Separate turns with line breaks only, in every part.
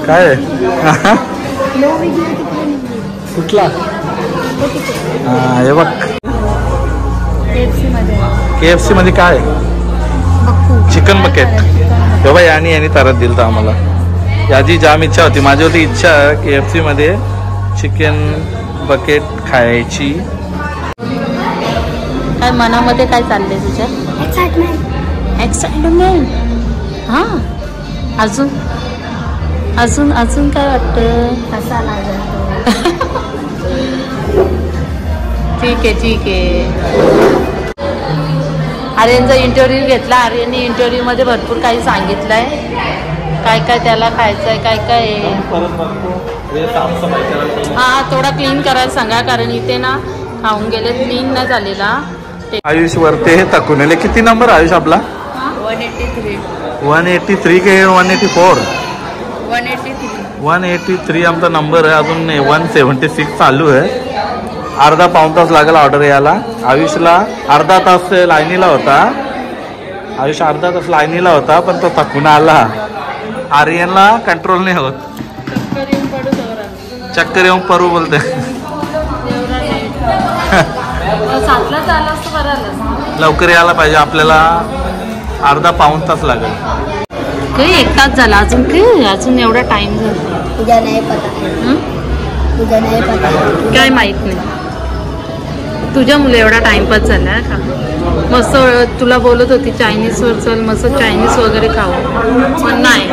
काय कुठला? हे बघ KFC मध्ये काय चिकन बकेट. तेव्हा यांनी तारत दिलं तर आम्हाला. याची जाम इच्छा होती, माझी होती इच्छा KFC मध्ये चिकन बकेट खायची.
काय मनामध्ये काय चाललंय तुझ्या? एक्साइटमेंट. हा अजून अजून अजून काय वाटतं? कसा लागतो? ठीक आहे ठीक आहे. आर्यनचा इंटरव्ह्यू घेतला. आर्यनने इंटरव्ह्यूमध्ये भरपूर काही सांगितलंय, काय काय त्याला खायचंय, काय काय आहे. हा थोडा क्लीन करायला सांगा, कारण इथे ना खाऊन गेले, क्लीन नाही झालेला.
आयुष वरते हे टाकून आले. किती नंबर आयुष आपला? 183 के 184? 183 आमचा नंबर आहे. अजून 176 चालू आहे. अर्धा पाऊण तास लागेल ऑर्डर यायला. आयुषला अर्धा तास लाईनीला होता. आयुष अर्धा तास लाईनीला होता, पण तो थकून आला. आर्यनला कंट्रोल नाही होत. चक्कर येऊन परू बोलते. लवकर यायला पाहिजे आपल्याला. अर्धा पाऊण तास लागेल.
काही 1 तास झाला अजून. काय अजून एवढा टाइम झाला? तुझ्या नाही पता. काय माहित नाही. तुझ्या मुलं एवढा टाइमपास झाला का? मस्त तुला बोलत होती चायनीजवर चल, मस्त चायनीज वगैरे खाऊ, पण नाही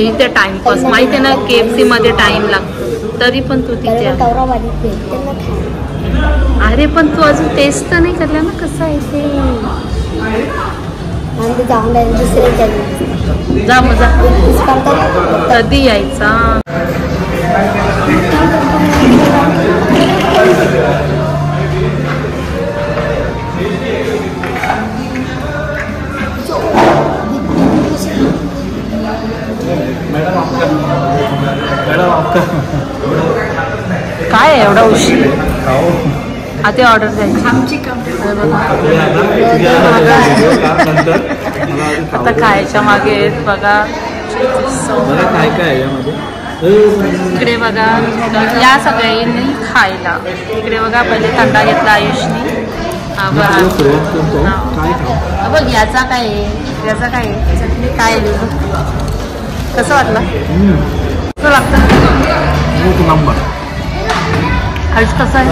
इथे टाइमपास. माहिती आहे ना KFC मध्ये टाइम लागतो, तरी पण तू तिथे. अरे पण तू अजून टेस्ट तर नाही करला ना कसं आहे ते. जा मजा. कधी यायचा? काय एवढा उशीर? आधी ऑर्डर द्यायची. आता खायच्या मागे बघा
काय काय यामध्ये.
इकडे बघा या सगळ्यांनी खायला. इकडे बघा पहिले थंडा घेतला आयुषनी. बघ याचा काय आहे, याचा काय आहे, काय कसं वाटलं? कसं लागतं
नंबर?
आयुष कसं आहे?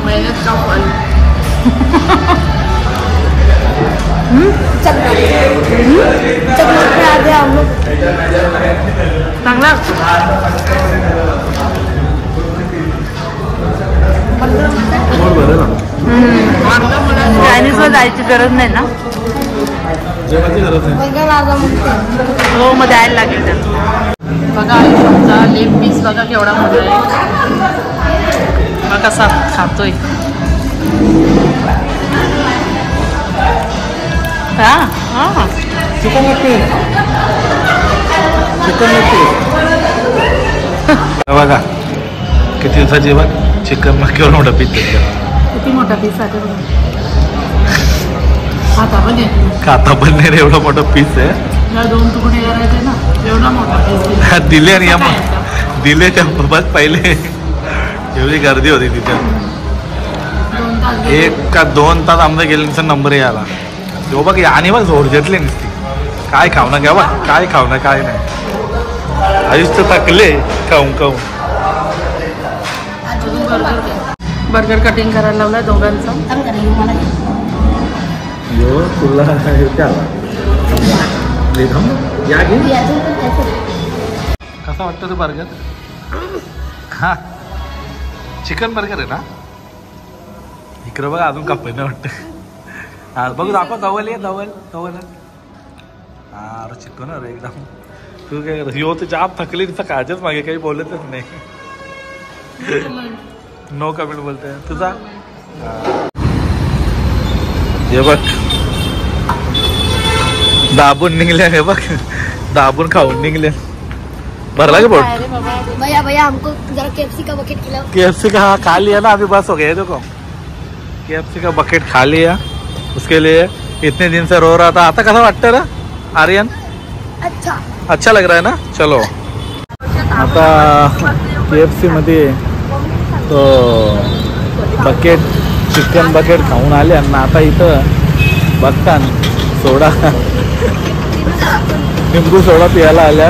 मेहनत का फल. चांगला चायनीजला जायची गरज नाही ना. हो मग द्यायला लागेल त्यांना. बघा आयुष्याचा लेग पीस बघा केवढा मोठा आहे. मग कसा खातोय.
चिकन बघा किती दिवसाची बघ. चिकन मग केवढा मोठा पीस.
किती मोठा पीस आहे.
खाता पण नाही रे, एवढा मोठा पीस आहे.
2 तुकडे करायचे ना, एवढा मोठा पीस
दिले. आणि दिले त्या बस पहिले एवढी गर्दी होती तिथे. 1 का 2 तास आमचा गेले नंबर यायला. तो बघ आणि बघ जोर घेतले नसती. काय खाऊ ना घ्या बघ, काय खाऊ ना काय नाही. आयुष तर थकले खाऊन खाऊन.
बर्गर कटिंग करायला लावलाय दोघांचा.
तुला कसा वाटतं तो बर्गर? हा चिकन बर्गर आहे ना. इकडं बघा अजून कापड नाही वाटतं. बघू दाखव. धवल आहे धवल. अरे चिकन अरे एकदम. तू काय हो तर जाम थकली काळजीच मागे काही बोलतच नाही. नो कमेंट बोलते तुझा. हे बघ दाबून निघले. हे बघ दाबून खाऊन निघले. भरला के बोट?
भैया हमको जरा KFC का बकेट खिलाओ.
KFC का खा लिया ना अभी, बस हो गया. देखो KFC का बकेट खा लिया. उसके लिए इतने दिन से रो रहा था. आता कसं वाटतं रे आर्यन?
अच्छा
अच्छा लग रहा है ना. चलो आता KFC मध्ये तो बकेट चिकन बकेट खाऊन आले आणि आता इथं बघता सोडा लिंबू सोडा पियाला आल्या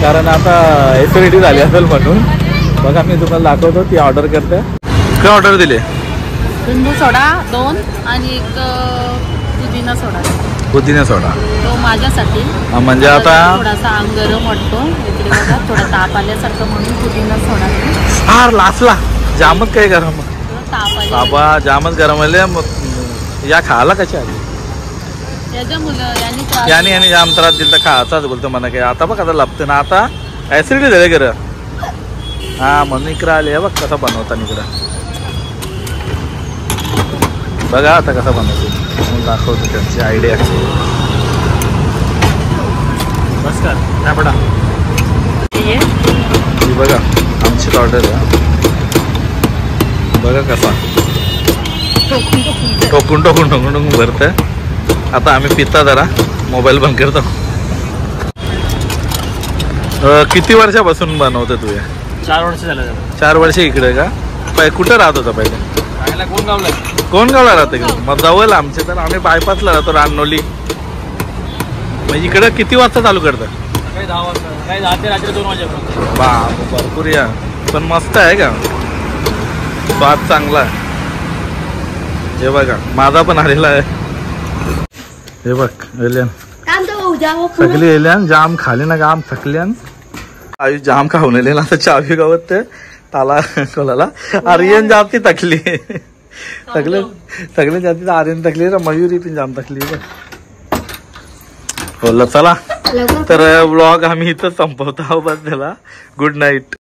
कारण आता ऍसिडिटी झाली असेल म्हणून. बघा मी तुम्हाला दाखवतो ती ऑर्डर करते. काय ऑर्डर दिले?
लिंबू सोडा 2 आणि एक पुदिना सोडा.
पुदिना सोडा
तो माझ्यासाठी.
म्हणजे आता
थोडासा अंग गरम वाटतो इकडे बघा थोडा ताप आल्यासारखं म्हणून पुदिना सोडा.
फार लाचला जामच काय गरम
ताप आले
बाबा जामच गरम आले. मग या खायला कशा आली
त्याच्या मुलं यांनी
याने जाम त्रास दिला तर खायचाच बोलतो म्हणा काय. आता बघ आता लपते ना आता ऍसिडिटी झाले गर. हा म्हणून इकडं आले बघ कसं बनवता इकडं. बघा आता कसं बनवतो म्हणून दाखवतो त्यांची आयडिया. बस कर नाही पडा ही बघा आमची ऑर्डर आहे. बघा कसा टोकून टोकून टोकून टोकून भरतं. आता आम्ही पिता जरा मोबाईल बंद करतो. किती वर्षापासून बनवतो तू?
4 वर्ष झालं.
4 वर्ष इकडे का? कुठं राहत होता पहिले? कोणगावला राहते का? मग जवळ आमचे तर आम्ही बायपासला राहतो रानोली. मग इकडं किती वाजता चालू करतं?
काही 10 वाजता काही 10 ते रात्री 2 वाजेपर्यंत.
बाप भरपूर या पण मस्त आहे का? स्वाद चांगला आहे. हे बघा माझा पण आलेला आहे. हे बघ एलियन
काम तो उद्या वो पूरा
सगळी एलियन जाम खाली ना जाम थकल्यान. आयुष जाम खाऊन एले ना आता चावी गावत ते ताला कोणाला आर्यन जाम ती थकली. सगळे जाती आर्यन थकली ना मयुरी पण जाम थकली. बोललं चला
लवकर
तर व्लॉग आम्ही इथं संपवतो. बस झाला. Good night.